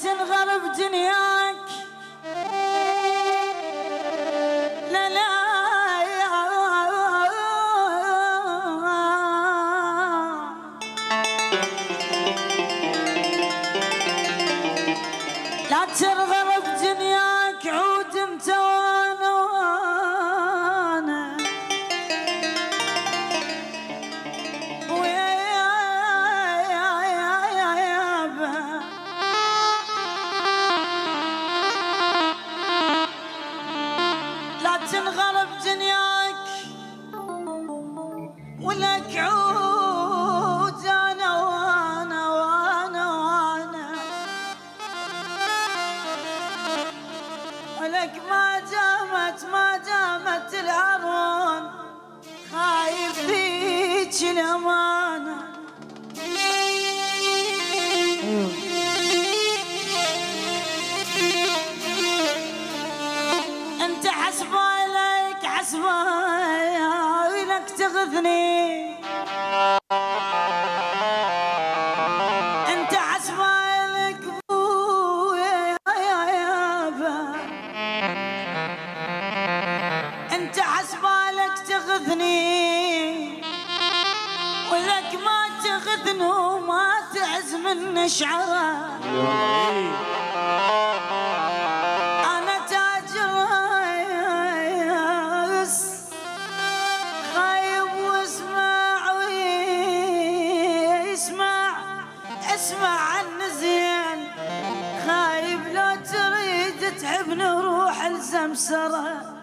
تنغرب دنياك لا لا لا تنغرب دنياك عود انت وانا تنغرب دنياك ولك عود انا وانا وانا وانا ولك ما دامت الارون خايف فيك الامانه انت حسبالك حسبالك تغثني انت حسبالك بويا يا يابا انت حسبالك تغثني ولك ما تغثن وما تعز من شعره اسمع عني زين خايب لو تريد تحب نروح الزمسره